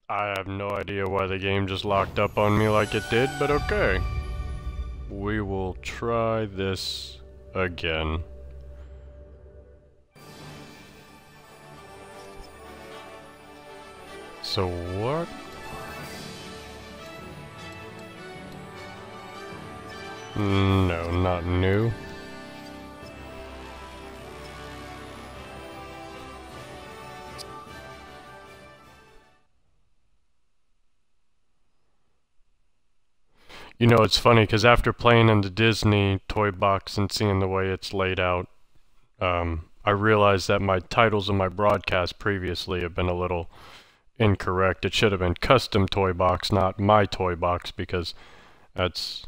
I have no idea why the game just locked up on me like it did, but okay. We will try this again. So what? No, not new. You know, it's funny because after playing in the Disney toy box and seeing the way it's laid out, I realized that my titles of my broadcast previously have been a little incorrect. It should have been custom toy box, not my toy box, because that's.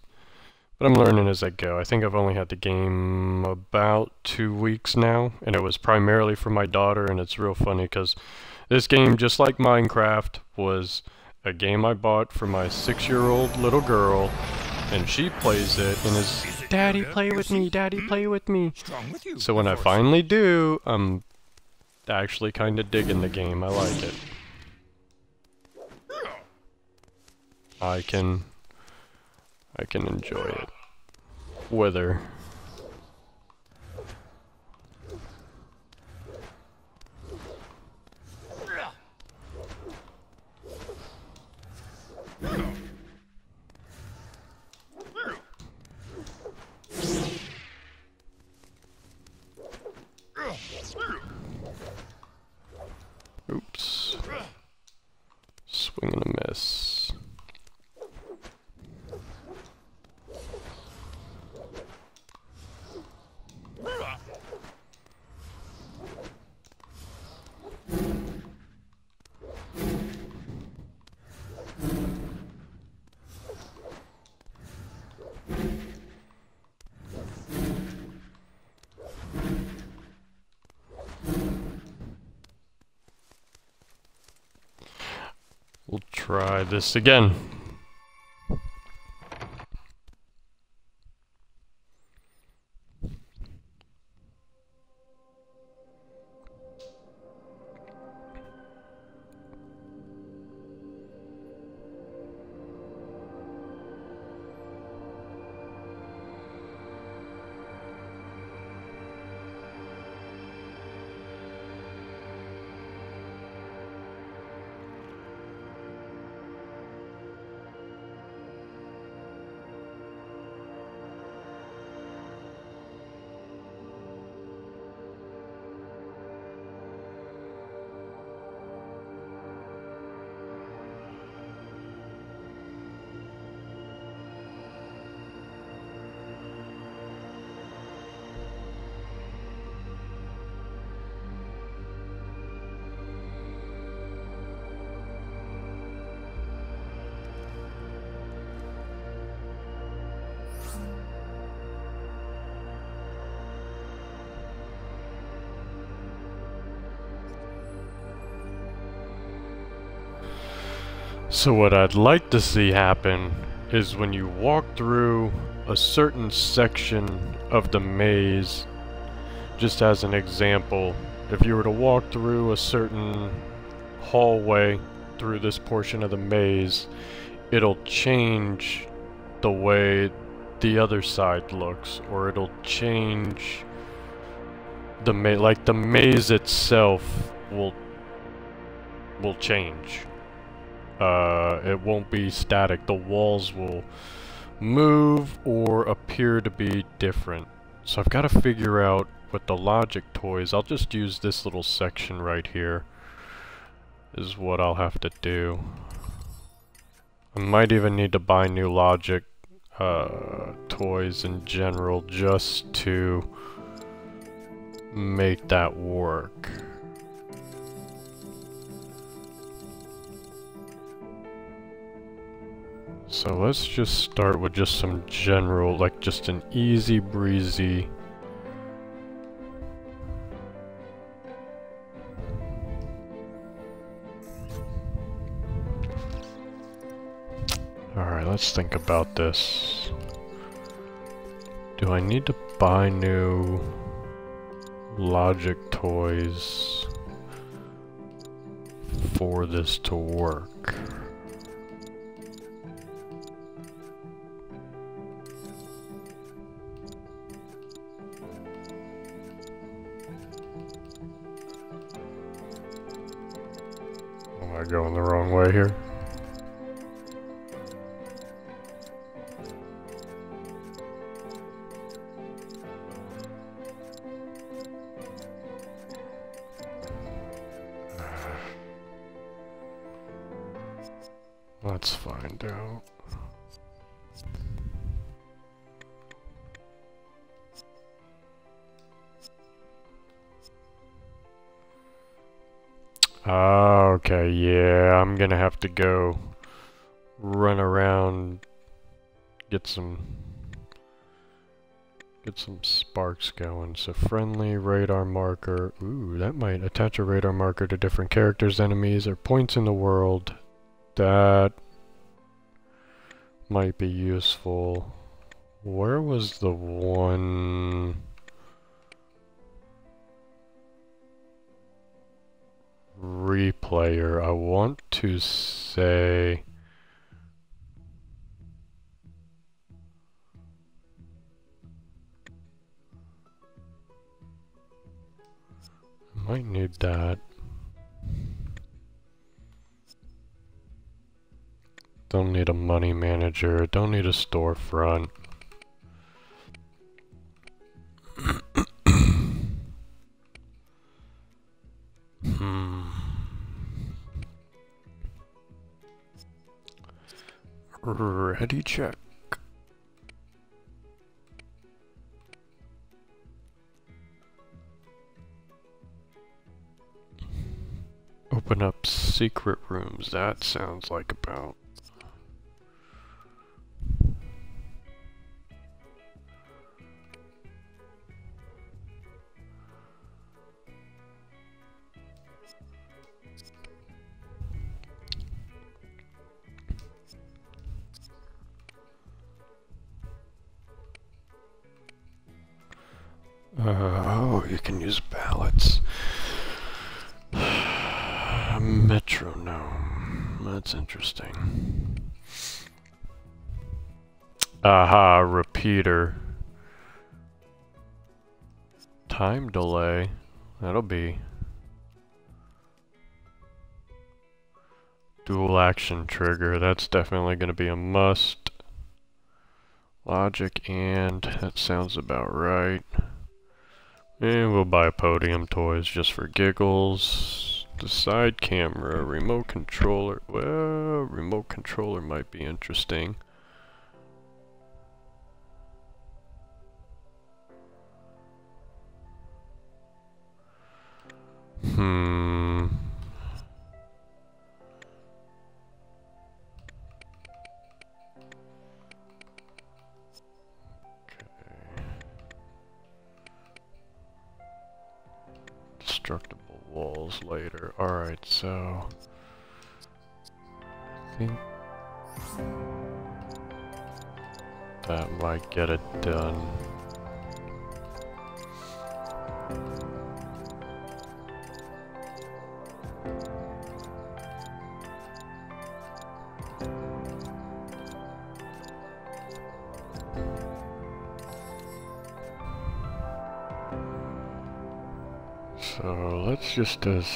But I'm learning as I go. I think I've only had the game about 2 weeks now, and it was primarily for my daughter, and it's real funny because this game, just like Minecraft, was a game I bought for my 6-year-old little girl, and she plays it and is, "Daddy, play with me, Daddy, play with me." So when I finally do, I'm actually kind of digging the game. I like it. I can enjoy it with her. Oops. Swing and a miss. We'll try this again. So what I'd like to see happen is when you walk through a certain section of the maze, just as an example, if you were to walk through a certain hallway through this portion of the maze, it'll change the way the other side looks, or it'll change the like the maze itself will change. It won't be static. The walls will move or appear to be different. So I've got to figure out with the logic toys. I'll just use this little section right here is what I'll have to do. I might even need to buy new logic toys in general just to make that work. So let's just start with just some general, like just an easy breezy. Alright, let's think about this. Do I need to buy new logic toys for this to work. Am I going the wrong way here? Let's find out. Okay, yeah, I'm gonna have to go run around, get some sparks going. So friendly radar marker. Ooh, that might attach a radar marker to different characters, enemies, or points in the world. That might be useful. Where was the one replayer? I want to say might need that. Don't need a money manager, don't need a storefront. Ready, check. Open up secret rooms, that sounds like about. Oh, you can use ballots. Metronome. That's interesting. Aha, repeater. Time delay. That'll be. Dual action trigger. That's definitely going to be a must. Logic and. That sounds about right. And we'll buy podium toys just for giggles. The side camera, remote controller. Well, remote controller might be interesting. Destructible walls later. Alright, so I think that might get it done. So let's just as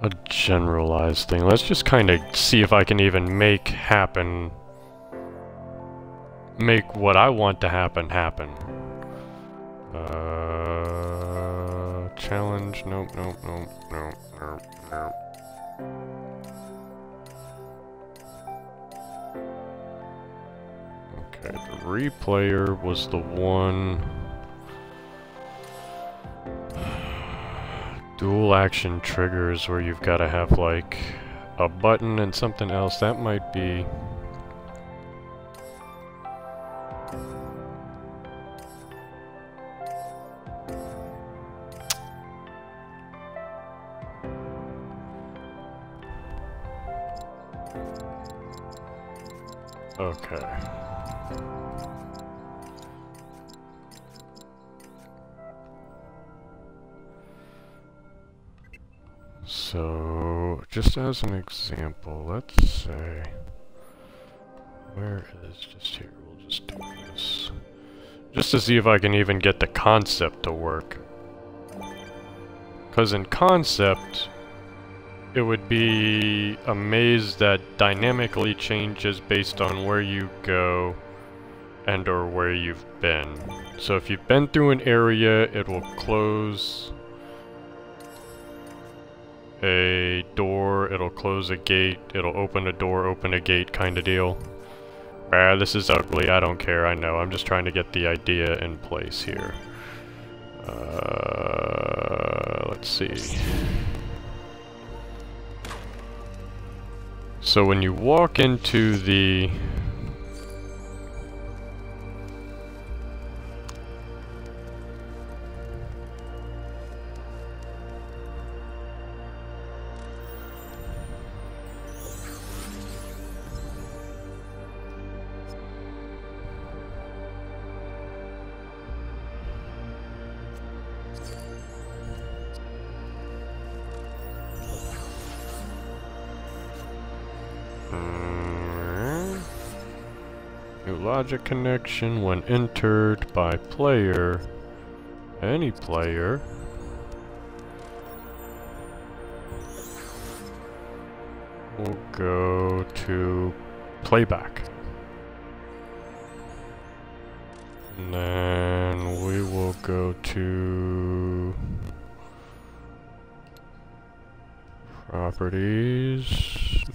a generalized thing, let's just kind of see if I can even make what I want to happen. Challenge, nope. Okay, the replayer was the one. Dual action triggers where you've got to have like a button and something else. That might be. Okay. So, just as an example, let's say, where is just here? We'll just do this. Just to see if I can even get the concept to work. Because in concept, it would be a maze that dynamically changes based on where you go and or where you've been. So if you've been through an area, it will close a door, it'll close a gate, it'll open a door, open a gate kind of deal. Ah, this is ugly, I don't care, I know, I'm just trying to get the idea in place here. Let's see. So when you walk into the new logic connection when entered by player, any player, will go to playback. And then we will go to properties,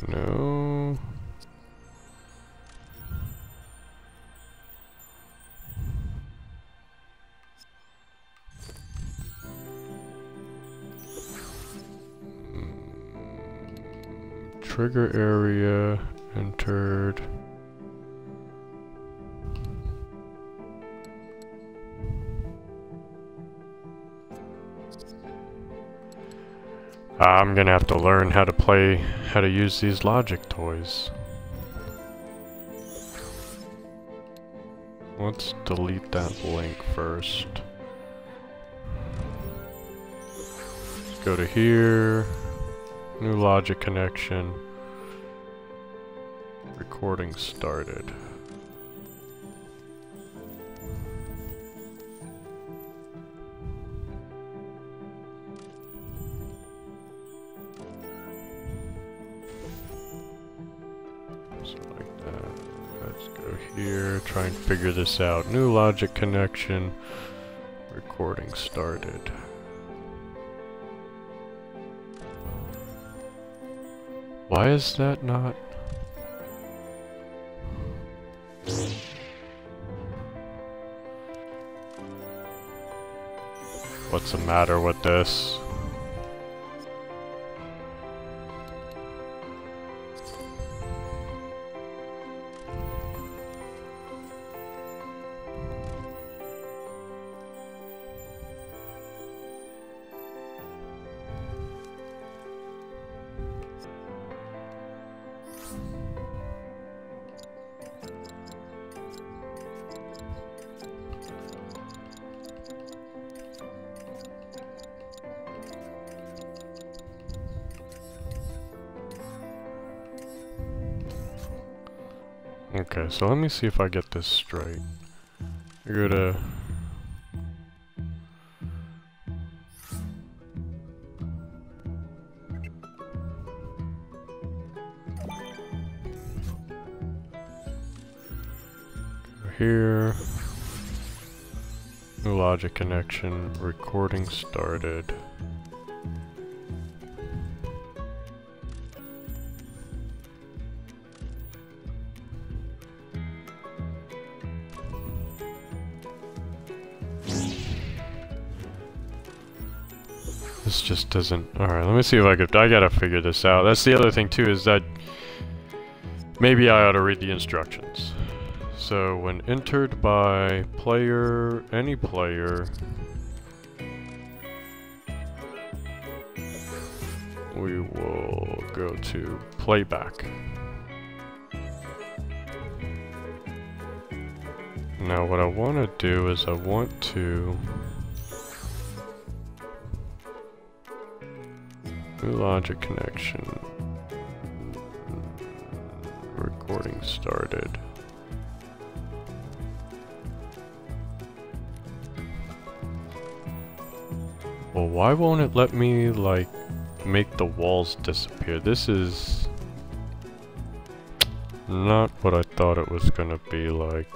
no. Trigger area entered. I'm gonna have to learn how to use these logic toys. Let's delete that link first. Let's go to here, new logic connection. Recording started. So like that. Let's go here, try and figure this out. New logic connection. Recording started. Why is that not? What's the matter with this? Okay, so let me see if I get this straight. You're gonna... go here. New logic connection. Recording started. This just doesn't... Alright, let me see if I gotta figure this out. That's the other thing too, is that maybe I ought to read the instructions. So, when entered by player, any player, we will go to playback. Now what I want to do is I want to New logic connection. Recording started. Well, why won't it let me, like, make the walls disappear? This is not what I thought it was gonna be like.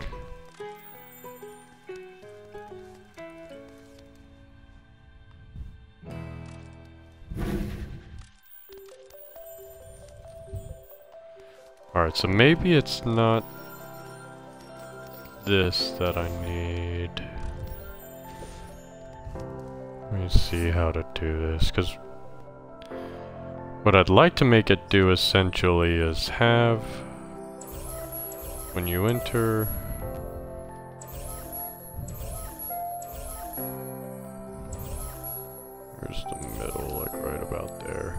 Alright, so maybe it's not this that I need. Let me see how to do this, because what I'd like to make it do essentially is have, when you enter, here's the middle, like right about there.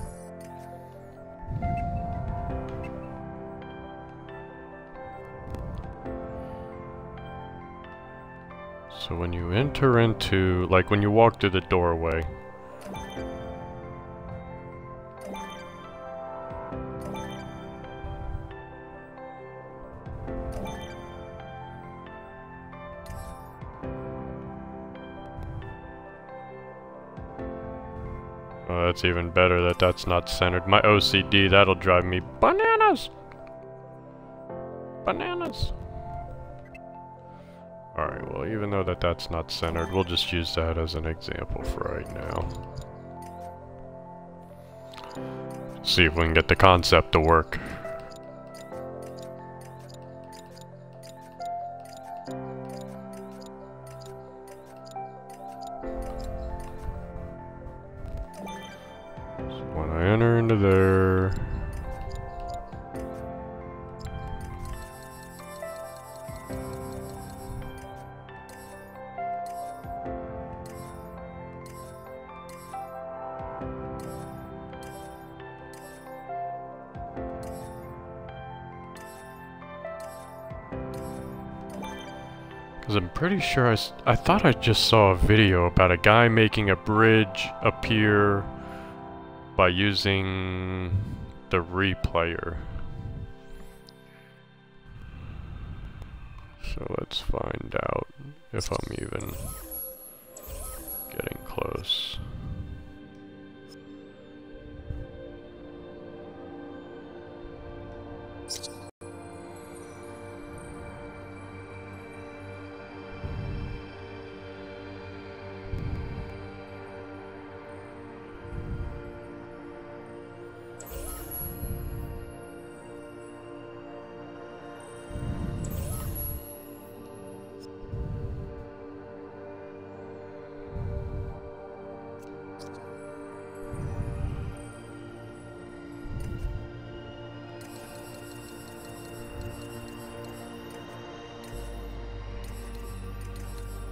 So when you enter into, like when you walk through the doorway, oh, that's even better that that's not centered. My OCD, that'll drive me bananas! Bananas! Alright, well, even though that's not centered, we'll just use that as an example for right now. See if we can get the concept to work. So when I enter into there... Because I'm pretty sure I thought I just saw a video about a guy making a bridge appear by using the replayer. So let's find out if I'm even getting close.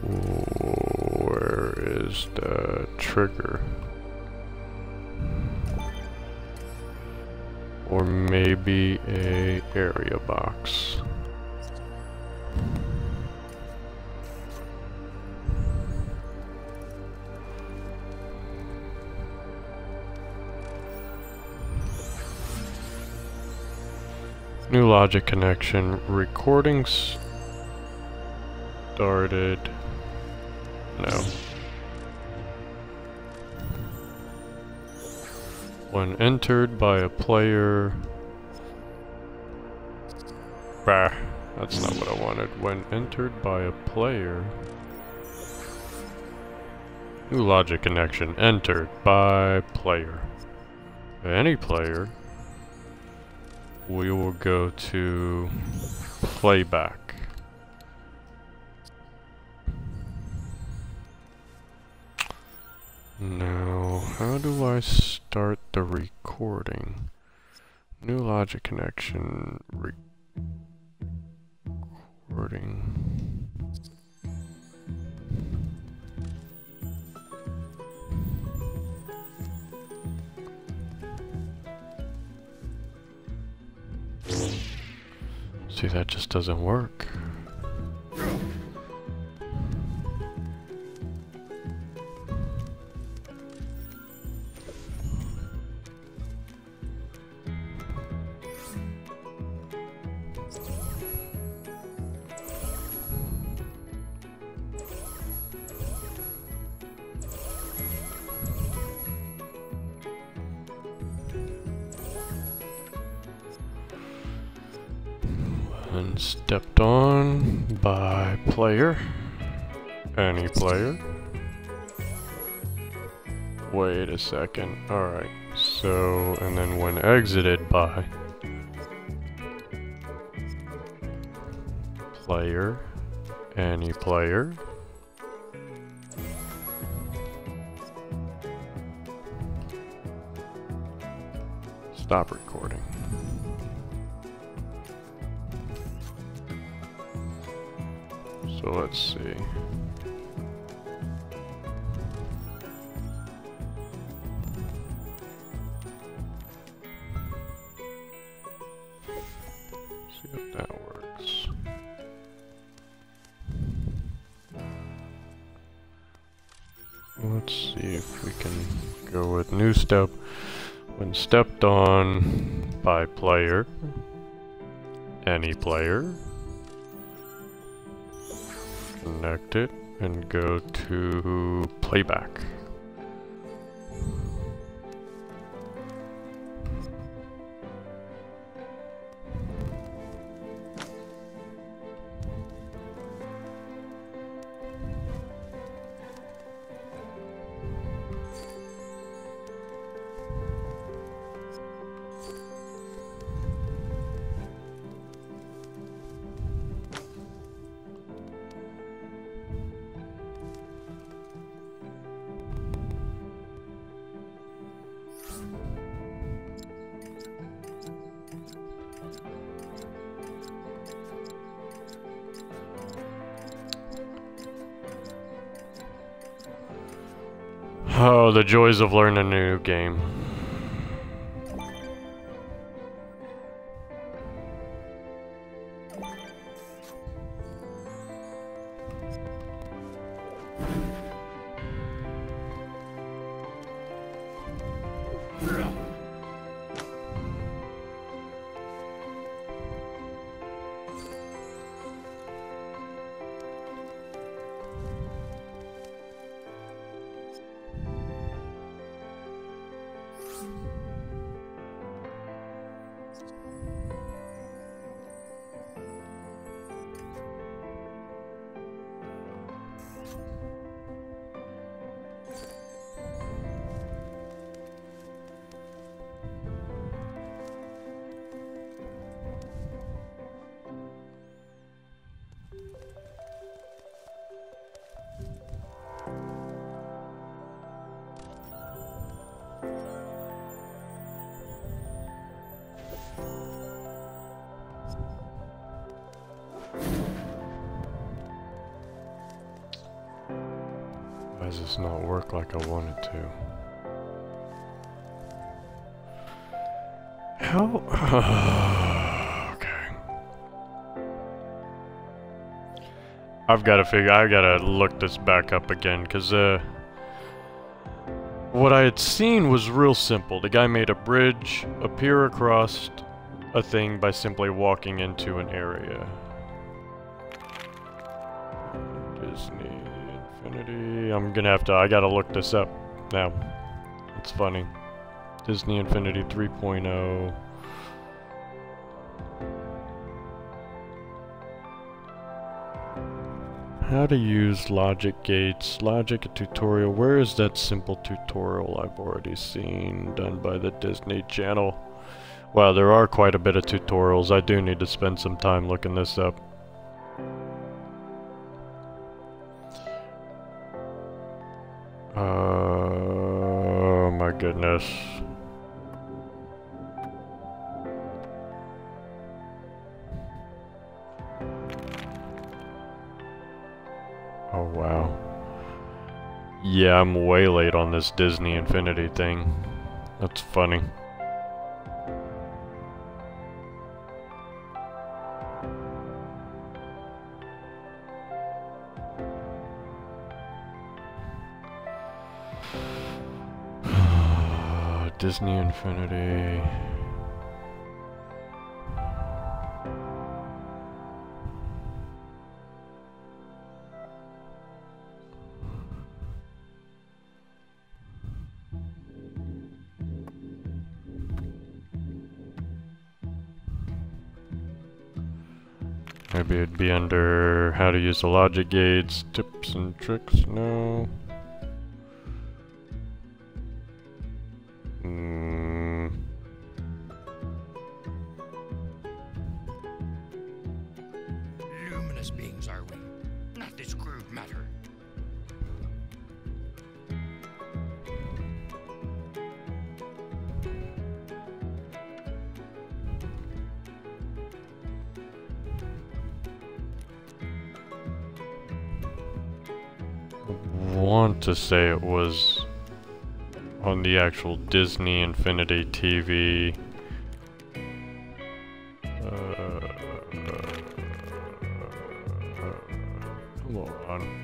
Where is the trigger? Or maybe a area box. New logic connection. Recordings started. No. When entered by a player... Bah, that's not what I wanted. When entered by a player... New logic connection. Entered by player. Any player. We will go to playback. Now, how do I start the recording? New logic connection, recording. See, that just doesn't work. And stepped on by player. Any player. Wait a second. Alright. So, and then when exited by player. Any player. Stop recording. So let's see. See if that works. Let's see if we can go with new step. When stepped on by player, any player, connect it and go to playback. Oh, the joys of learning a new game. Why does this not work like I want it to? How? Okay. I gotta look this back up again, cause what I had seen was real simple. The guy made a bridge appear across a thing by simply walking into an area. Disney Infinity. I gotta look this up now. It's funny. Disney Infinity 3.0. How to use logic gates. Logic tutorial. Where is that simple tutorial I've already seen done by the Disney Channel? Wow, there are quite a bit of tutorials. I do need to spend some time looking this up. Oh my goodness. Oh wow. Yeah, I'm way late on this Disney Infinity thing. That's funny. Disney Infinity. Maybe it'd be under how to use the logic gates, tips and tricks, no. Luminous beings are we, not this crude matter. I want to say it was on the actual Disney Infinity TV. Come on.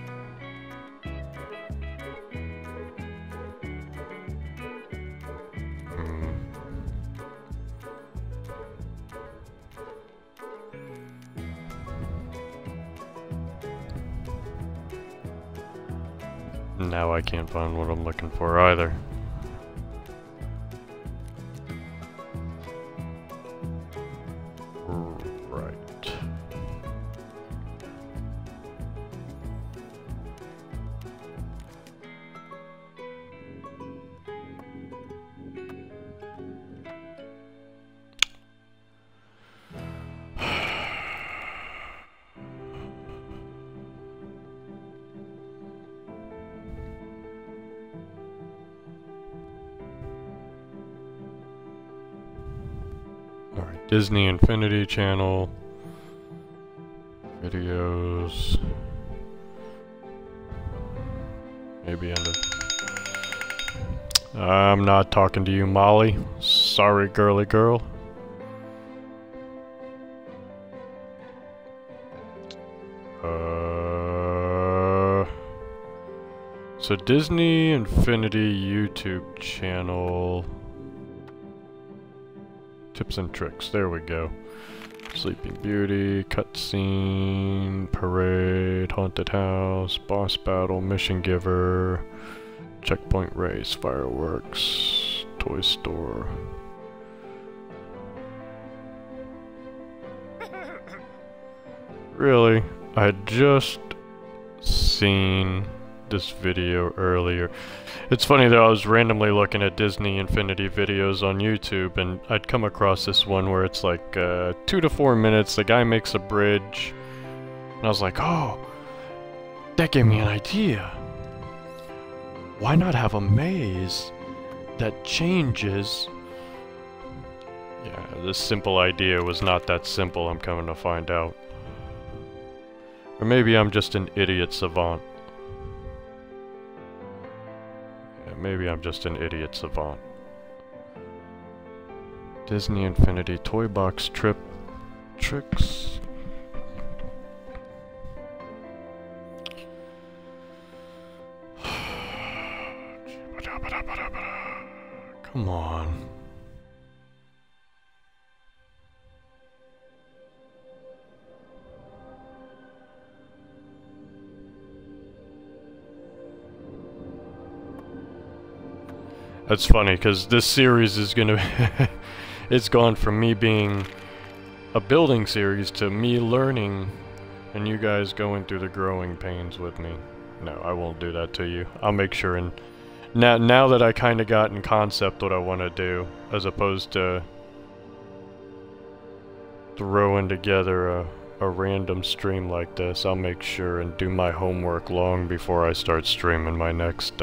Now I can't find what I'm looking for either. Right. Alright, Disney Infinity Channel. Videos. Maybe end of... I'm not talking to you, Molly. Sorry, girly girl. So Disney Infinity YouTube channel. Tips and tricks, there we go. Sleeping Beauty, cutscene, parade, haunted house, boss battle, mission giver, checkpoint race, fireworks, toy store. Really? I had just seen this video earlier. It's funny though, I was randomly looking at Disney Infinity videos on YouTube and I'd come across this one where it's like 2 to 4 minutes, the guy makes a bridge, and I was like, oh, that gave me an idea. Why not have a maze that changes? Yeah, this simple idea was not that simple, I'm coming to find out. Or maybe I'm just an idiot savant. Maybe I'm just an idiot savant. Disney Infinity Toy Box Trip Tricks. Come on. That's funny, because this series is gonna it's gone from me being a building series to me learning and you guys going through the growing pains with me. No, I won't do that to you. I'll make sure, and now that I kind of got in concept what I want to do, as opposed to throwing together a random stream like this, I'll make sure and do my homework long before I start streaming my next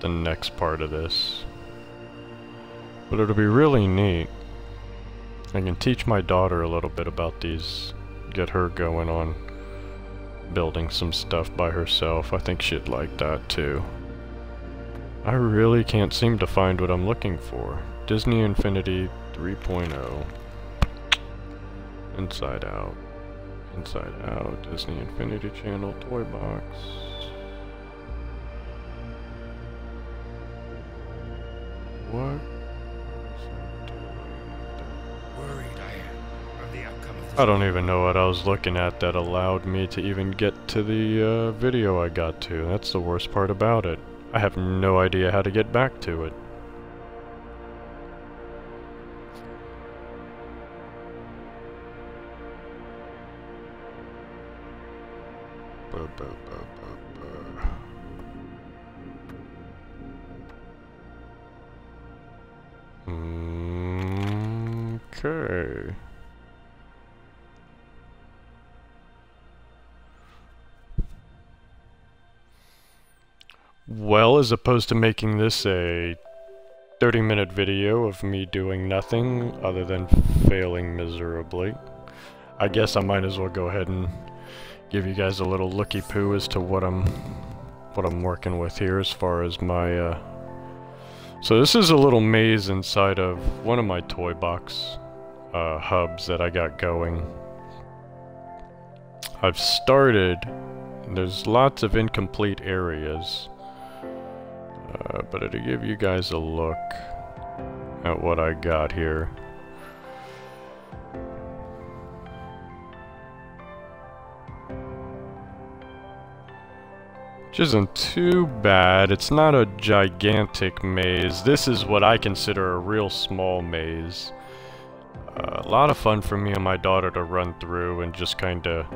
the next part of this. But it'll be really neat. I can teach my daughter a little bit about these, get her going on building some stuff by herself. I think she'd like that too. I really can't seem to find what I'm looking for. Disney Infinity 3.0. Inside Out. Inside Out. Disney Infinity Channel Toy Box. What? Worried I am of the outcome of this. I don't even know what I was looking at that allowed me to even get to the video I got to. That's the worst part about it. I have no idea how to get back to it. Okay. Well, as opposed to making this a 30-minute video of me doing nothing other than failing miserably, I guess I might as well go ahead and give you guys a little looky-poo as to what I'm working with here as far as my so this is a little maze inside of one of my toy box hubs that I got going. I've started, there's lots of incomplete areas, but to give you guys a look at what I got here. Which isn't too bad. It's not a gigantic maze. This is what I consider a real small maze. A lot of fun for me and my daughter to run through and just kind of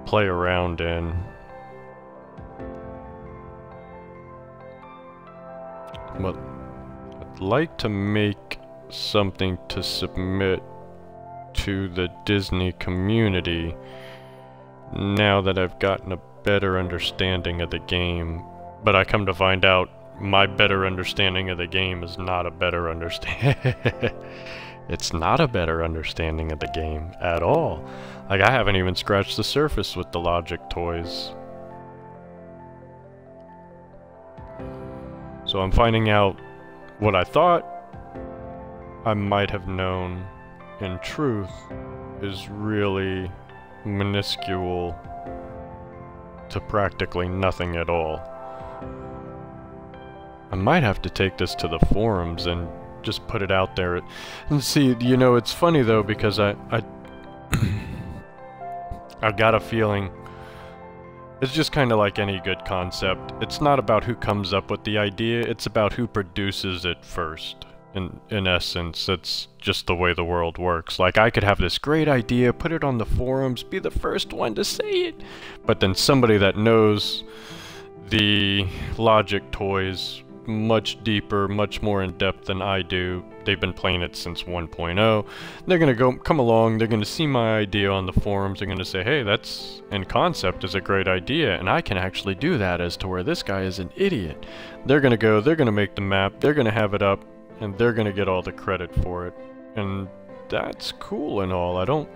play around in. But I'd like to make something to submit to the Disney community now that I've gotten a better understanding of the game. But I come to find out my better understanding of the game is not a better understanding. It's not a better understanding of the game at all. Like, I haven't even scratched the surface with the Logic toys. So I'm finding out what I thought I might have known, in truth, is really minuscule to practically nothing at all. I might have to take this to the forums and just put it out there. And see, you know, it's funny though, because I got a feeling it's just kind of like any good concept. It's not about who comes up with the idea, it's about who produces it first. In essence, it's just the way the world works. Like, I could have this great idea, put it on the forums, be the first one to say it, but then somebody that knows the Logic toys much deeper, much more in depth than I do, they've been playing it since 1.0, they're gonna come along, they're gonna see my idea on the forums, they're gonna say, hey, that's, in concept, is a great idea, and I can actually do that, as to where this guy is an idiot. They're gonna go, they're gonna make the map, they're gonna have it up, and they're gonna get all the credit for it. And that's cool and all.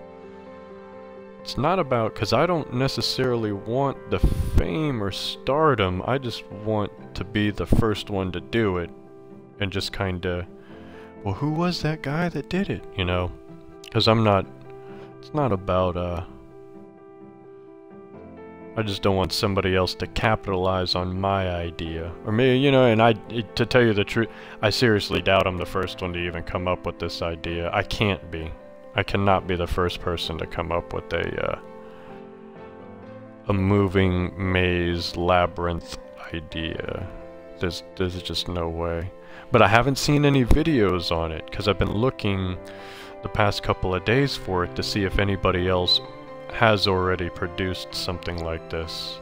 It's not about, because I don't necessarily want the fame or stardom, I just want to be the first one to do it. And just kinda, well, who was that guy that did it, you know? Because it's not about, I just don't want somebody else to capitalize on my idea. Or maybe, you know, and to tell you the truth, I seriously doubt I'm the first one to even come up with this idea. I can't be. I cannot be the first person to come up with a moving maze labyrinth idea. There's just no way. But I haven't seen any videos on it, because I've been looking the past couple of days for it to see if anybody else has already produced something like this.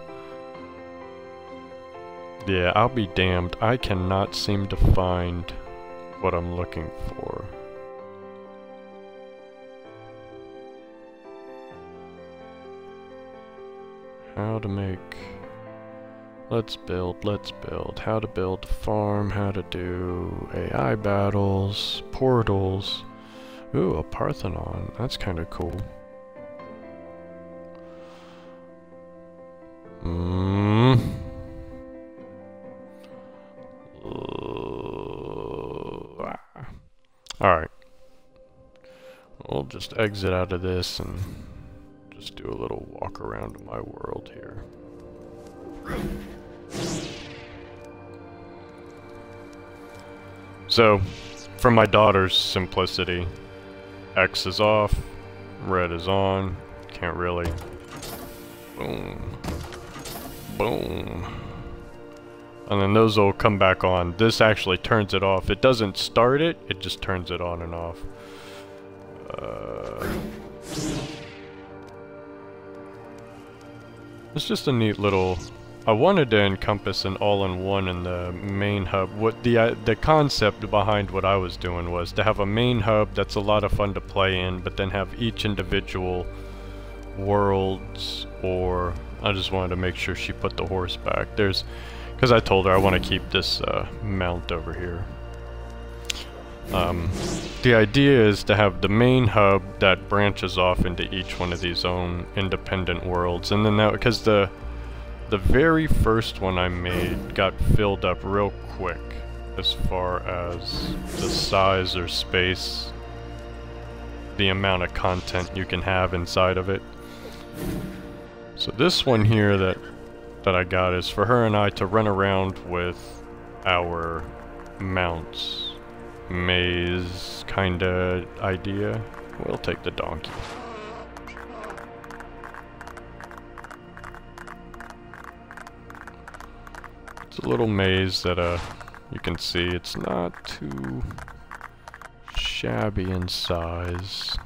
Yeah, I'll be damned. I cannot seem to find what I'm looking for. How to make... Let's build. How to build a farm, how to do AI battles, portals. Ooh, a Parthenon. That's kind of cool. Alright. We'll just exit out of this and just do a little walk around in my world here. So, for my daughter's simplicity, X is off, red is on, can't really... Boom. Boom. And then those will come back on. This actually turns it off. It doesn't start it, it just turns it on and off. It's just a neat little... I wanted to encompass an all-in-one in the main hub. What the concept behind what I was doing was to have a main hub that's a lot of fun to play in, but then have each individual worlds, or I just wanted to make sure she put the horse back. There's... because I told her I want to keep this mount over here. The idea is to have the main hub that branches off into each one of these own independent worlds, and then that, because the very first one I made got filled up real quick as far as the size or space, the amount of content you can have inside of it. So this one here that I got is for her and I to run around with our mounts. Maze kinda idea. We'll take the donkey. It's a little maze that you can see it's not too shabby in size.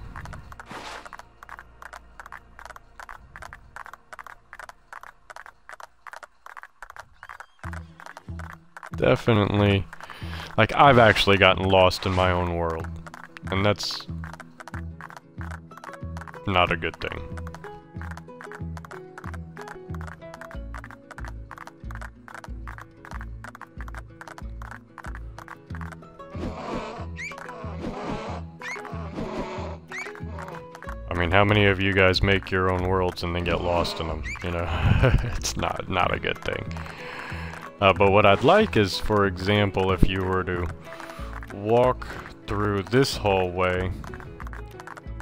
Definitely, like, I've actually gotten lost in my own world, and that's not a good thing. I mean, how many of you guys make your own worlds and then get lost in them? You know, it's not a good thing. But what I'd like is, for example, if you were to walk through this hallway,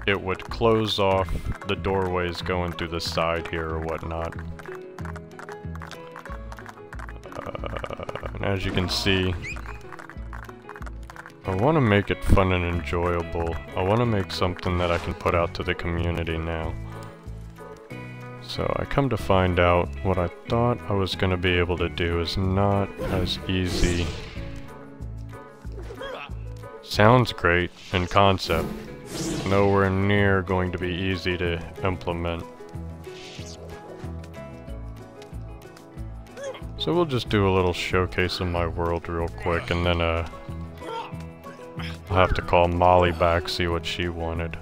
it would close off the doorways going through the side here or whatnot. And as you can see, I want to make it fun and enjoyable. I want to make something that I can put out to the community now. So I come to find out what I thought I was going to be able to do is not as easy. Sounds great in concept. Nowhere near going to be easy to implement. So we'll just do a little showcase of my world real quick, and then I'll have to call Molly back, see what she wanted.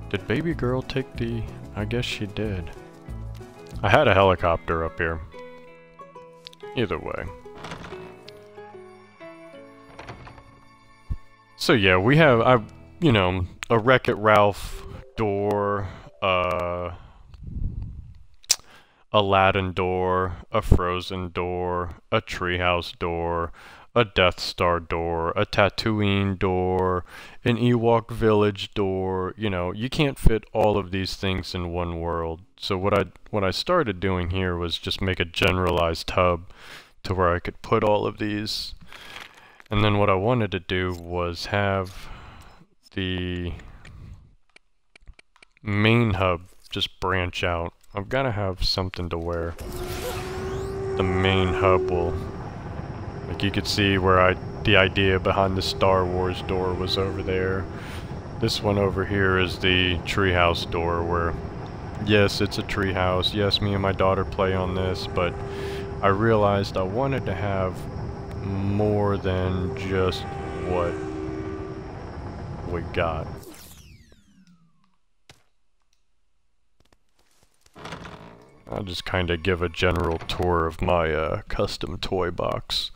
Did baby girl take the... I guess she did. I had a helicopter up here. Either way. So yeah, we have, you know, a Wreck-It Ralph door, Aladdin door, a Frozen door, a Treehouse door, a Death Star door, a Tatooine door, an Ewok Village door. You know, you can't fit all of these things in one world. So what I started doing here was just make a generalized hub to where I could put all of these. And then what I wanted to do was have the main hub just branch out. I've got to have something to where the main hub will... Like you could see where the idea behind the Star Wars door was over there. This one over here is the treehouse door where, yes, it's a treehouse. Yes, me and my daughter play on this, but I realized I wanted to have more than just what we got. I'll just kind of give a general tour of my custom toy box.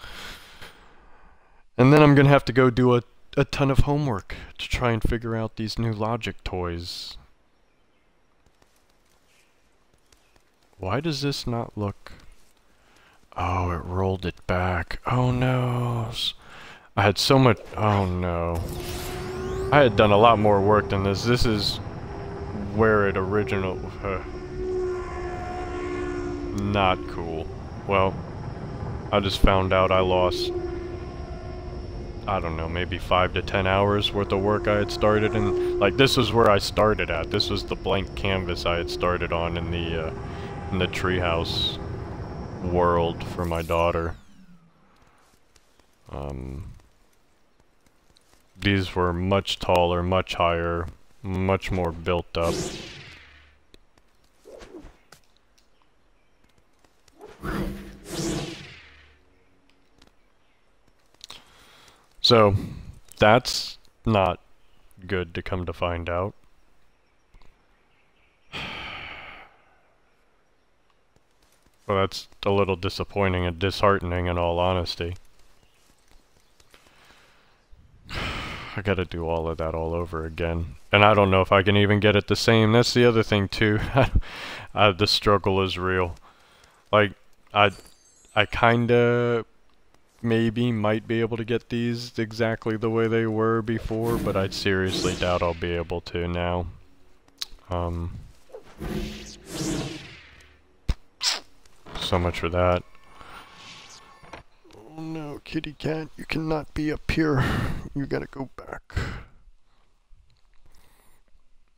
And then I'm going to have to go do a ton of homework to try and figure out these new Logic toys. Why does this not look... Oh, it rolled it back. Oh no. I had so much... Oh no. I had done a lot more work than this. This is where it original... Not cool. Well, I just found out I lost, I don't know, maybe 5 to 10 hours worth of work I had started, and like this was where I started at. This was the blank canvas I had started on in the treehouse world for my daughter. These were much taller, much higher, much more built up. So, that's not good to come to find out. Well, that's a little disappointing and disheartening in all honesty. I gotta do all of that all over again. And I don't know if I can even get it the same. That's the other thing too. The struggle is real. Like, I kinda maybe might be able to get these exactly the way they were before, but I seriously doubt I'll be able to now. So much for that. Oh no, kitty cat, you cannot be up here. You gotta go back.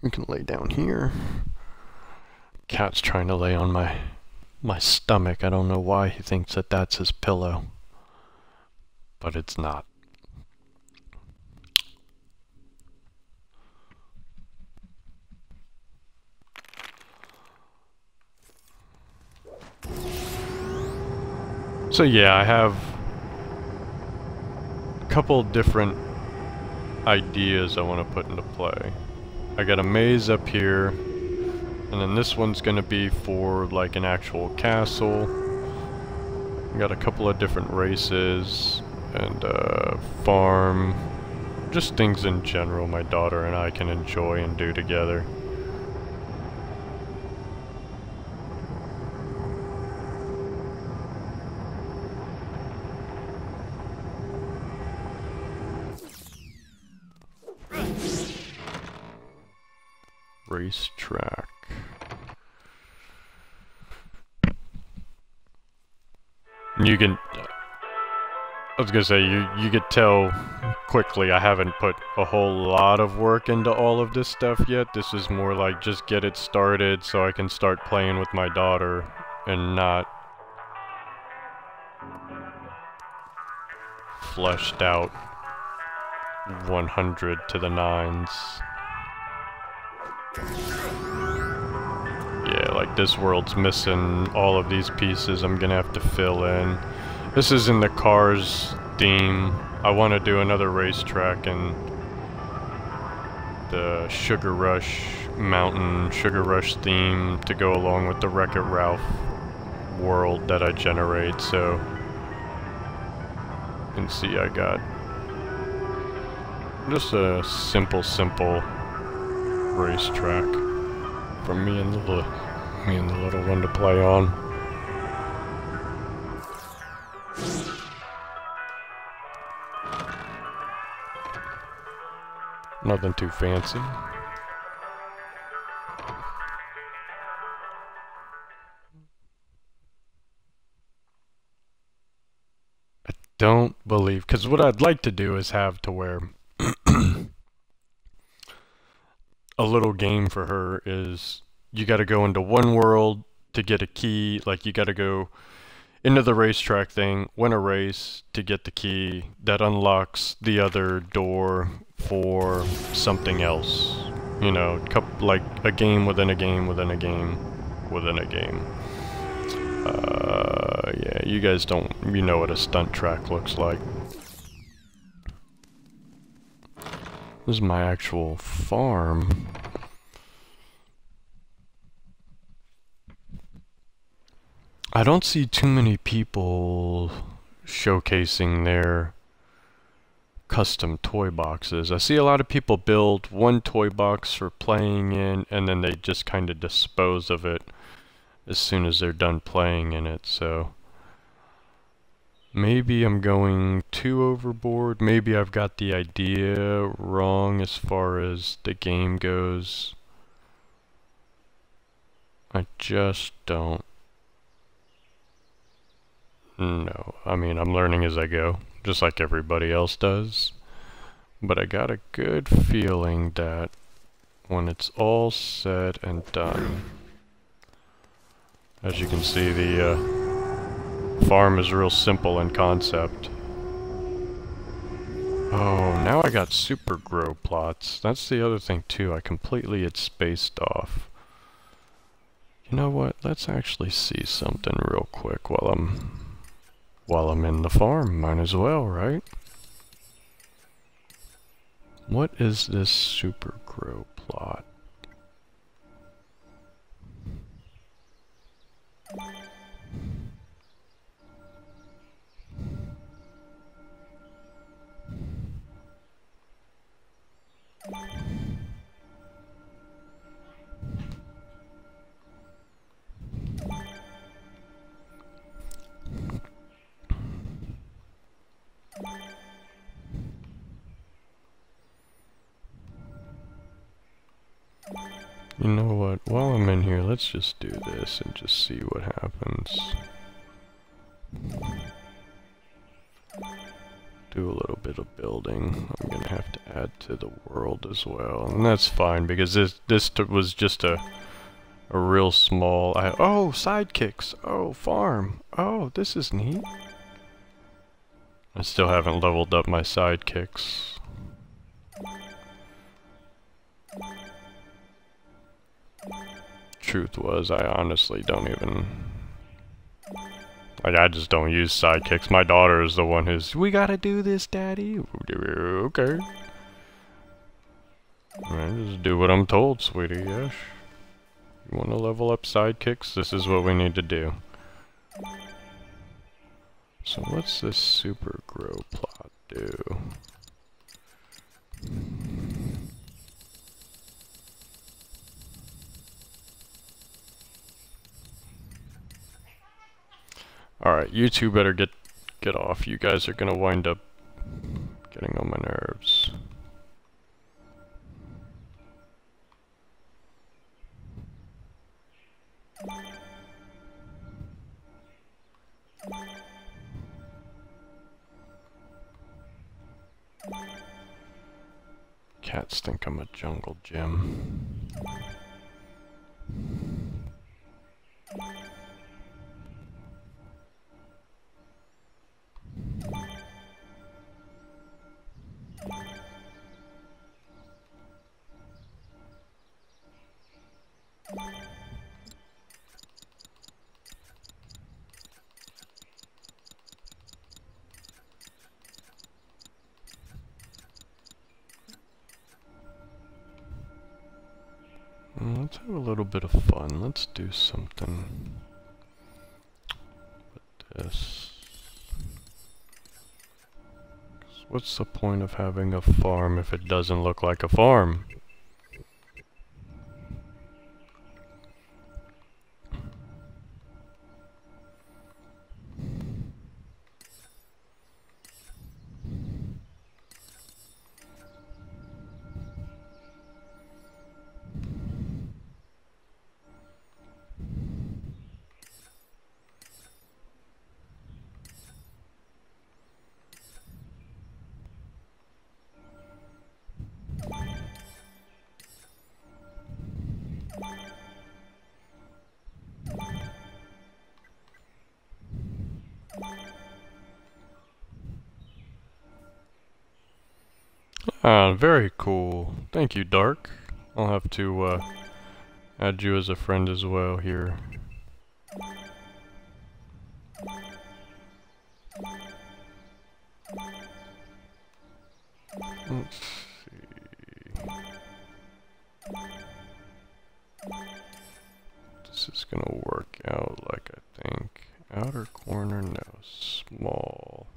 You can lay down here. Cat's trying to lay on my stomach. I don't know why he thinks that that's his pillow. But it's not. So yeah, I have a couple different ideas I want to put into play. I got a maze up here, and then this one's gonna be for like an actual castle. Got a couple of different races and farm, just things in general my daughter and I can enjoy and do together. Racetrack. You can, I was gonna say, you could tell quickly I haven't put a whole lot of work into all of this stuff yet. This is more like just get it started so I can start playing with my daughter and not fleshed out 100 to the nines. Yeah, like this world's missing all of these pieces I'm gonna have to fill in. This is in the Cars theme. I want to do another racetrack in the Sugar Rush Mountain, Sugar Rush theme to go along with the Wreck-It Ralph world that I generate, so you can see I got just a simple racetrack for me and the little one to play on. Nothing too fancy. I don't believe, because what I'd like to do is have to where a little game for her is you got to go into one world to get a key, like you got to go into the racetrack thing, win a race to get the key that unlocks the other door for something else. You know, like a game within a game within a game within a game. Yeah, you guys don't, you know what a stunt track looks like. This is my actual farm. I don't see too many people showcasing their custom toy boxes. I see a lot of people build one toy box for playing in, and then they just kind of dispose of it as soon as they're done playing in it, so maybe I'm going too overboard. Maybe I've got the idea wrong as far as the game goes. I just don't know. I mean, I'm learning as I go, just like everybody else does. But I got a good feeling that when it's all said and done, as you can see, the farm is real simple in concept. Oh, now I got super grow plots. That's the other thing too. I completely had spaced off. You know what? Let's actually see something real quick while I'm in the farm. Might as well, right? What is this super grow plot? You know what, while I'm in here, let's just do this and just see what happens. Do a little bit of building. I'm gonna have to add to the world as well, and that's fine because this was just a real small. Oh, sidekicks. Oh, farm. Oh, this is neat. I still haven't leveled up my sidekicks. Truth was, I honestly don't even... Like, I just don't use sidekicks. My daughter is the one who's, we gotta do this, Daddy. Okay. I just do what I'm told, sweetie, yes. You wanna level up sidekicks? This is what we need to do. So what's this super grow plot do? Alright, you two better get off. You guys are gonna wind up getting on my nerves. Cats think I'm a jungle gym. Let's have a little bit of fun. Let's do something with this. 'Cause what's the point of having a farm if it doesn't look like a farm? Ah, very cool. Thank you, Dark. I'll have to add you as a friend as well here. Let's see. This is gonna work out like I think. Outer corner, no. Small.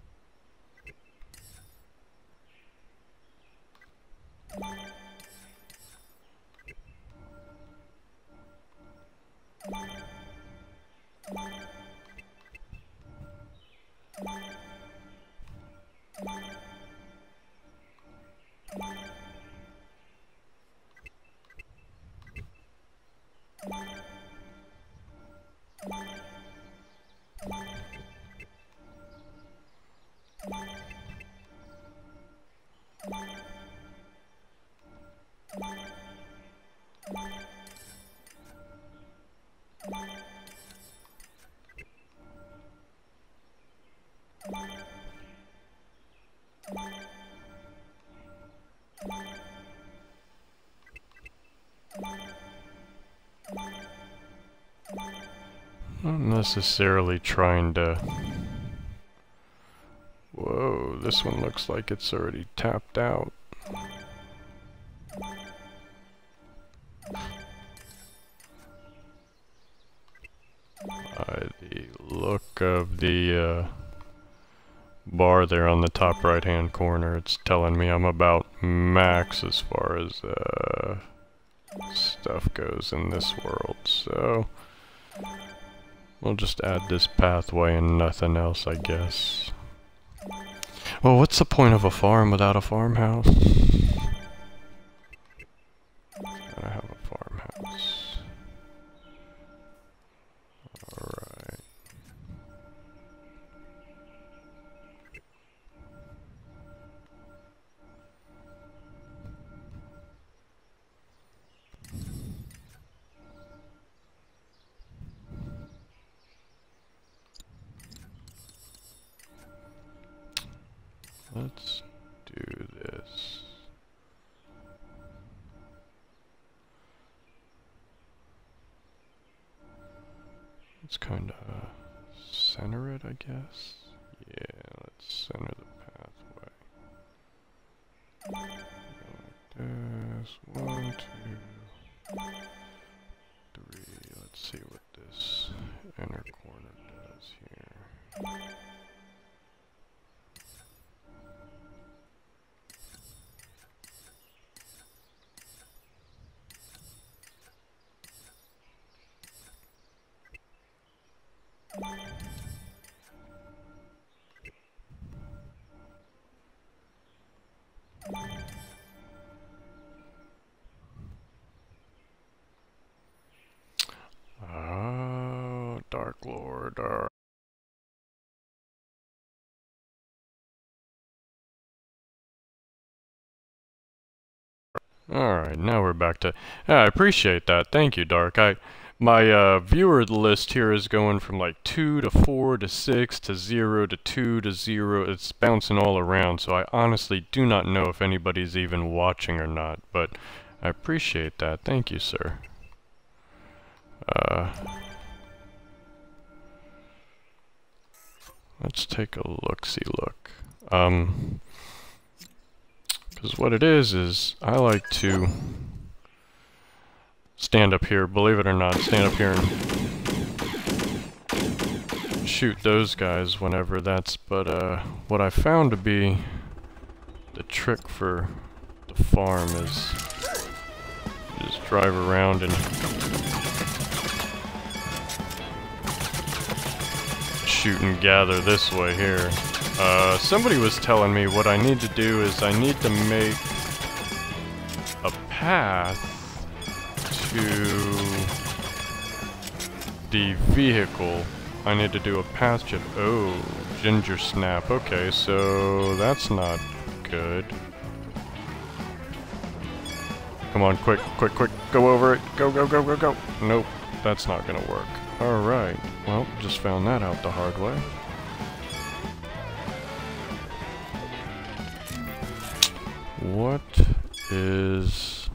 Not necessarily trying to... Whoa, this one looks like it's already tapped out. of the bar there on the top right hand corner. It's telling me I'm about max as far as stuff goes in this world, so we'll just add this pathway and nothing else, I guess. Well, what's the point of a farm without a farmhouse? I have a farmhouse. Alright. Let's do this. Let's kind of center it, I guess. Yeah, let's center the pathway. Go like this. 1, 2, 3. Let's see what this inner corner does here. Oh, Dark Lord. Alright, now we're back to... I appreciate that. Thank you, Dark. My viewer list here is going from like 2 to 4 to 6 to 0 to 2 to 0. It's bouncing all around, so I honestly do not know if anybody's even watching or not, but I appreciate that. Thank you, sir. Let's take a look-see look. Because what it is I like to stand up here, believe it or not, stand up here and shoot those guys whenever that's, but what I found to be the trick for the farm is you just drive around and shoot and gather this way here. Somebody was telling me what I need to do is I need to make a path to the vehicle. I need to do a path chip. Oh, ginger snap. Okay, so that's not good. Come on, quick, quick, quick. Go over it. Go, go, go, go, go. Nope, that's not gonna work. Alright, well, just found that out the hard way. What is...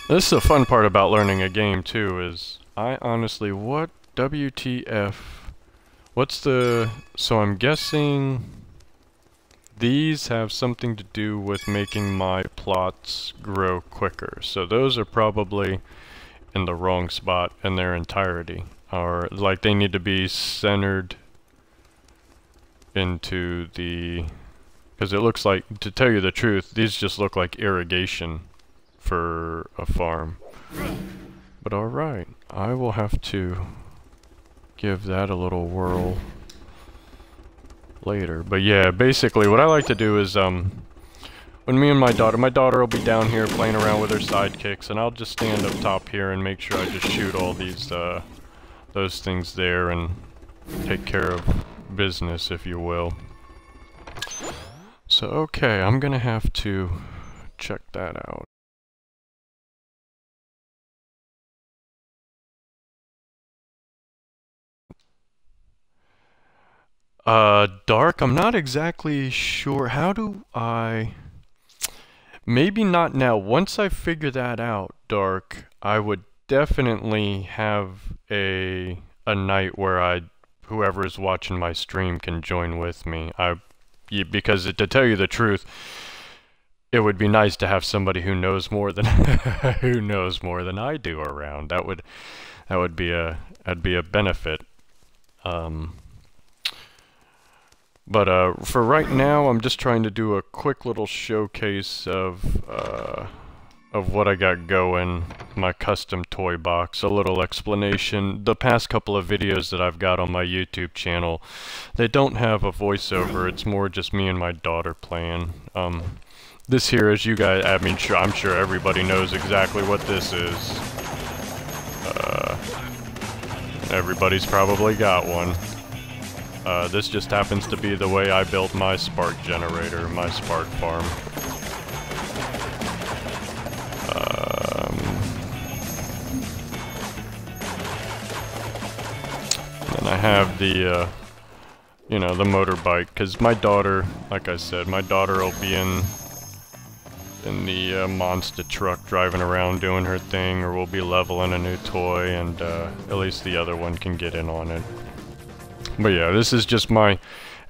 This is the fun part about learning a game too, is I honestly, what WTF? What's the... So I'm guessing these have something to do with making my plots grow quicker. So those are probably in the wrong spot in their entirety. Or like they need to be centered into the... Because it looks like, to tell you the truth, these just look like irrigation for a farm. But alright, I will have to give that a little whirl later. But yeah, basically what I like to do is, when me and my daughter will be down here playing around with her sidekicks, and I'll just stand up top here and make sure I just shoot all these, those things there and take care of business, if you will. So, okay, I'm gonna have to check that out. Dark, I'm not exactly sure. How do I... Maybe not now. Once I figure that out, Dark, I would definitely have a night where whoever is watching my stream can join with me. Because to tell you the truth, it would be nice to have somebody who knows more than who knows more than I do around. That'd be a benefit. But for right now, I'm just trying to do a quick little showcase of what I got going, my custom toy box, a little explanation. The past couple of videos that I've got on my YouTube channel, they don't have a voiceover, it's more just me and my daughter playing. This here, as you guys, I'm sure everybody knows exactly what this is. Everybody's probably got one. This just happens to be the way I built my spark generator, my spark farm. And I have the, you know, the motorbike, because my daughter, like I said, my daughter will be in the monster truck driving around doing her thing, or we'll be leveling a new toy, and at least the other one can get in on it. But yeah, this is just my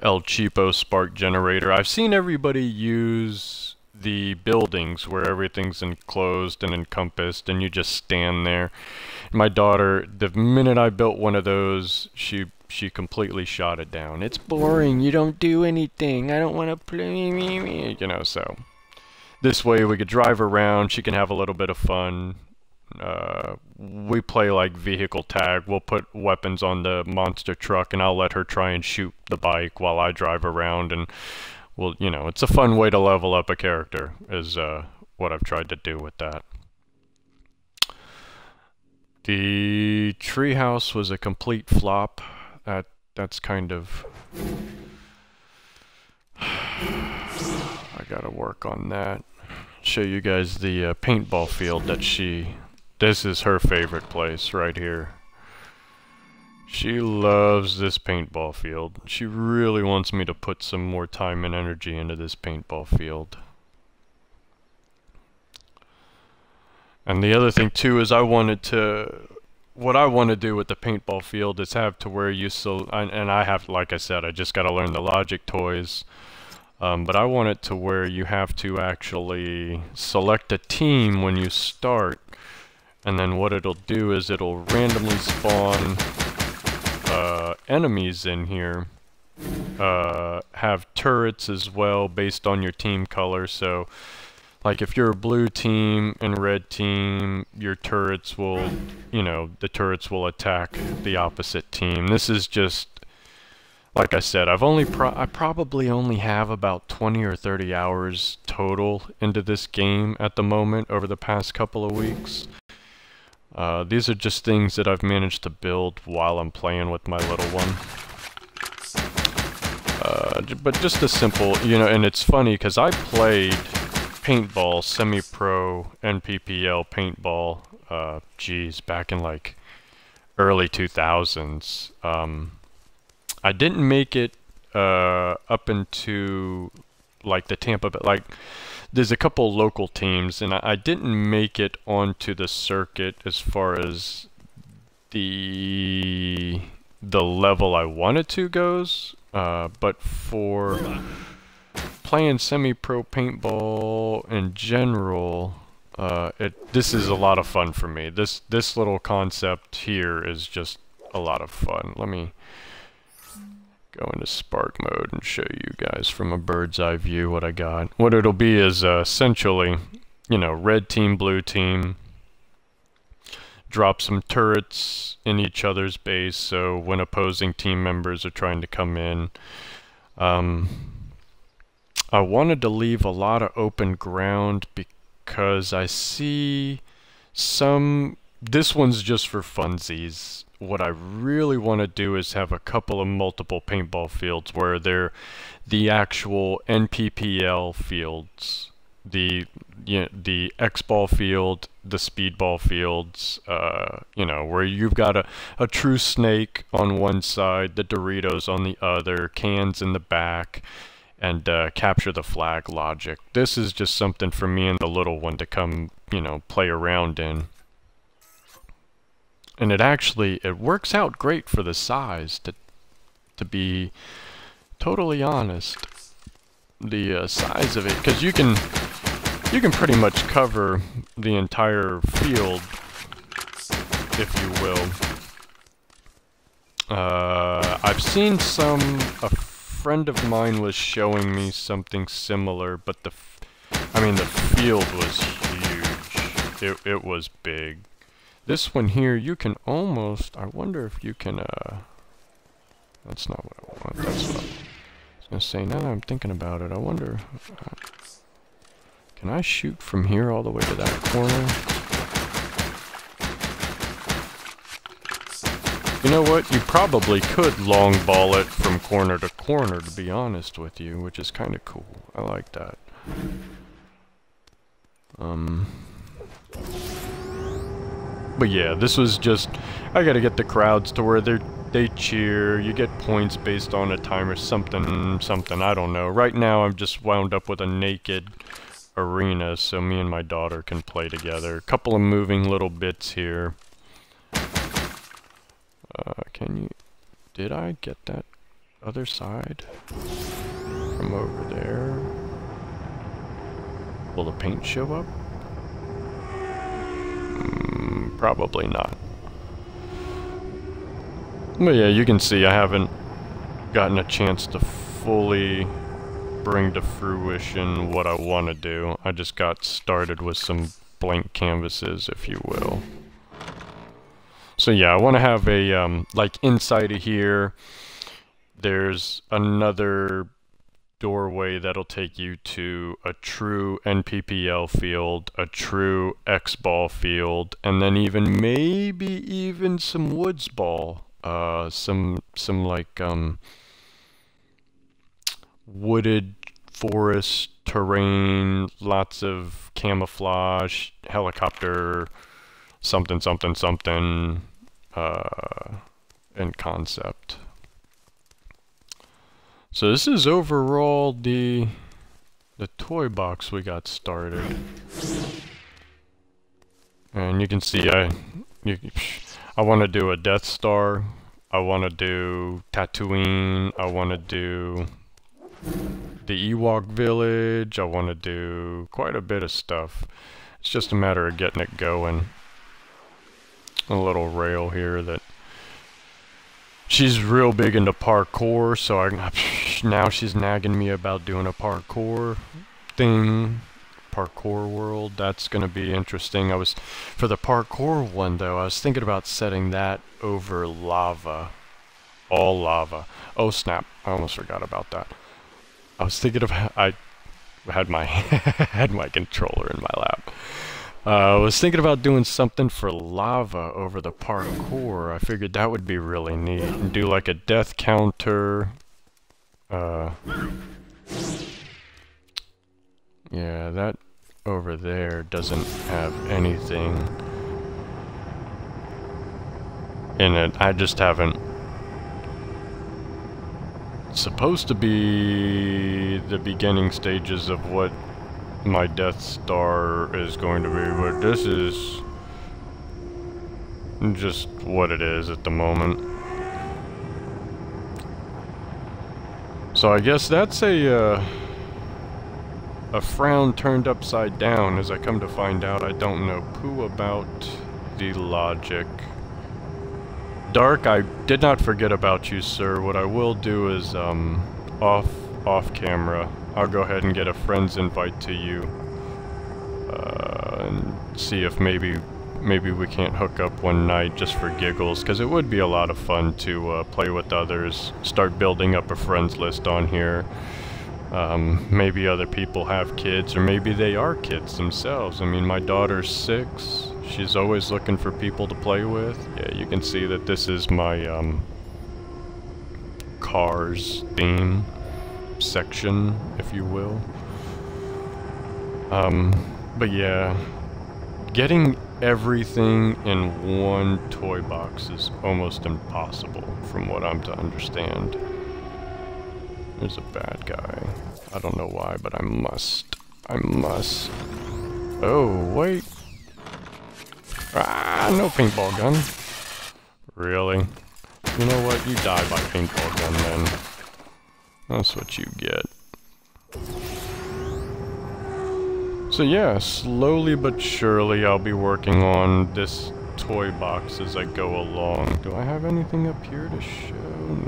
El Cheapo spark generator. I've seen everybody use the buildings where everything's enclosed and encompassed and you just stand there. My daughter, the minute I built one of those, she completely shot it down. It's boring, you don't do anything, I don't want to play, you know, so this way we could drive around, she can have a little bit of fun. We play like vehicle tag. We'll put weapons on the monster truck and I'll let her try and shoot the bike while I drive around, and well, you know, it's a fun way to level up a character, is what I've tried to do with that. The treehouse was a complete flop. That's kind of... I gotta work on that. Show you guys the paintball field that this is her favorite place right here. She loves this paintball field. She really wants me to put some more time and energy into this paintball field. And the other thing too is what I want to do with the paintball field is have to where you and I have, like I said, I just got to learn the logic toys. But I want it to where you have to actually select a team when you start, and then what it'll do is it'll randomly spawn enemies in here, have turrets as well based on your team color. So like if you're a blue team and red team, your turrets will, you know, the turrets will attack the opposite team. This is just, like I said, I probably only have about 20 or 30 hours total into this game at the moment over the past couple of weeks. These are just things that I've managed to build while I'm playing with my little one. But just a simple, you know, and it's funny because I played paintball, semi-pro, NPPL paintball, geez, back in like early 2000s. I didn't make it up into like the Tampa Bay, like there's a couple local teams, and I didn't make it onto the circuit as far as the level I wanted to goes, but for playing semi-pro paintball in general, this is a lot of fun for me. This little concept here is just a lot of fun. Let me go into Spark mode and show you guys from a bird's eye view what I got. What it'll be is essentially, you know, red team, blue team, drop some turrets in each other's base, so when opposing team members are trying to come in, I wanted to leave a lot of open ground because I see this one's just for funsies. What I really want to do is have a couple of multiple paintball fields where they're the actual NPPL fields, the X-ball field, the speedball fields, you know, where you've got a true snake on one side, the Doritos on the other, cans in the back, and capture the flag logic. This is just something for me and the little one to come, you know, play around in. And it works out great for the size, to be totally honest. The size of it, because you can, you can pretty much cover the entire field, if you will. I've seen a friend of mine was showing me something similar, but the field was huge. It was big. This one here, you can almost, I wonder if you can, that's not what I want, that's what I was gonna say. Now that I'm thinking about it, I wonder, can I shoot from here all the way to that corner? You know what? You probably could long ball it from corner to corner, to be honest with you, which is kind of cool. I like that. But yeah, this was just, I gotta get the crowds to where they cheer, you get points based on a time or something, I don't know. Right now I'm just wound up with a naked arena, so me and my daughter can play together. A couple of moving little bits here. Did I get that other side from over there? Will the paint show up? Probably not. But yeah, you can see I haven't gotten a chance to fully bring to fruition what I want to do. I just got started with some blank canvases, if you will. So yeah, I want to have a, like inside of here, there's another doorway that'll take you to a true NPPL field, a true X-ball field, and then maybe even some woods ball, some like, wooded forest terrain, lots of camouflage, helicopter, something, and concept. So this is overall the toy box we got started. And you can see I want to do a Death Star, I want to do Tatooine, I want to do the Ewok Village, I want to do quite a bit of stuff. It's just a matter of getting it going. A little rail here that she's real big into parkour, so now she's nagging me about doing a parkour thing. Parkour world, that's gonna be interesting. For the parkour one though, I was thinking about setting that over lava. All lava. Oh snap, I almost forgot about that. I was thinking of, I had my had my controller in my lap. I was thinking about doing something for lava over the parkour. I figured that would be really neat. And do like a death counter. Yeah, that over there doesn't have anything in it. I just haven't. It's supposed to be the beginning stages of what my Death Star is going to be, but this is just what it is at the moment. So I guess that's a frown turned upside down. As I come to find out, I don't know poo about the logic. Dark, I did not forget about you, sir. What I will do is off camera, I'll go ahead and get a friend's invite to you, and see if maybe we can't hook up one night just for giggles, because it would be a lot of fun to play with others, start building up a friends list on here. Maybe other people have kids, or maybe they are kids themselves. I mean, my daughter's 6, she's always looking for people to play with. Yeah, you can see that this is my Cars theme section, if you will. But yeah, getting everything in one toy box is almost impossible from what I'm to understand. There's a bad guy. I don't know why, but I must. Oh, wait. Ah, no paintball gun. Really? You know what? You die by paintball gun then. That's what you get. So yeah, slowly but surely I'll be working on this toy box as I go along. Do I have anything up here to show?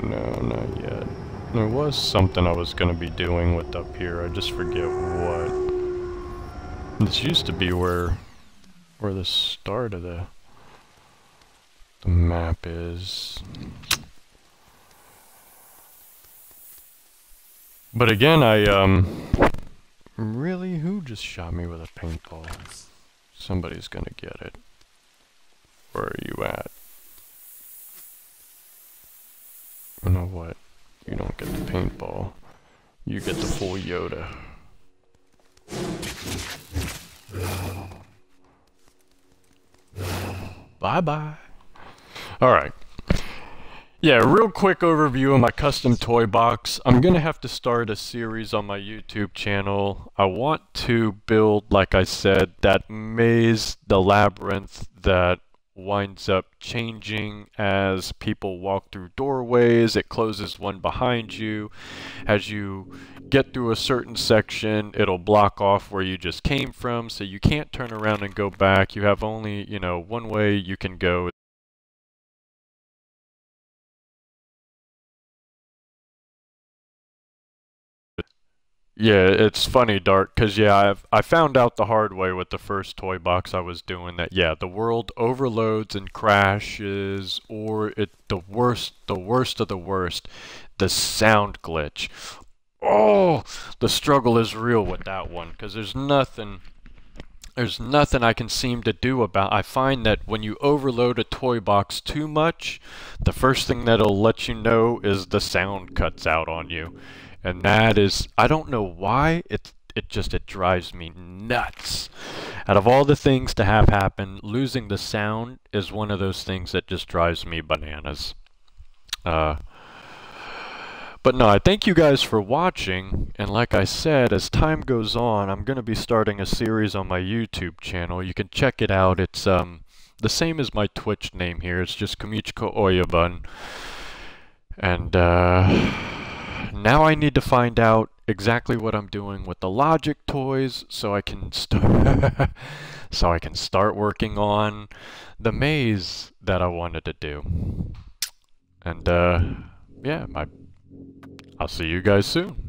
No, not yet. There was something I was going to be doing with up here, I just forget what. This used to be where the start of the map is. But again, really, who just shot me with a paintball? Somebody's gonna get it. Where are you at? You know what? You don't get the paintball. You get the full Yoda. Bye-bye. Alright. Yeah, real quick overview of my custom toy box. I'm gonna have to start a series on my YouTube channel. I want to build, like I said, that maze, the labyrinth that winds up changing as people walk through doorways. It closes one behind you. As you get through a certain section, it'll block off where you just came from, so you can't turn around and go back. You have only, you know, one way you can go. Yeah, it's funny, Dark, because yeah, I found out the hard way with the first toy box I was doing that, yeah, the world overloads and crashes, or the worst of the worst, the sound glitch. Oh, the struggle is real with that one, because there's nothing I can seem to do about. I find that when you overload a toy box too much, the first thing that'll let you know is the sound cuts out on you. And that is, I don't know why, it drives me nuts. Out of all the things to have happen, losing the sound is one of those things that just drives me bananas. But no, I thank you guys for watching, and like I said, as time goes on, I'm going to be starting a series on my YouTube channel. You can check it out. It's the same as my Twitch name here. It's just Komichiko Oyabun. And now I need to find out exactly what I'm doing with the Logic toys so I can start working on the maze that I wanted to do. And yeah, I'll see you guys soon.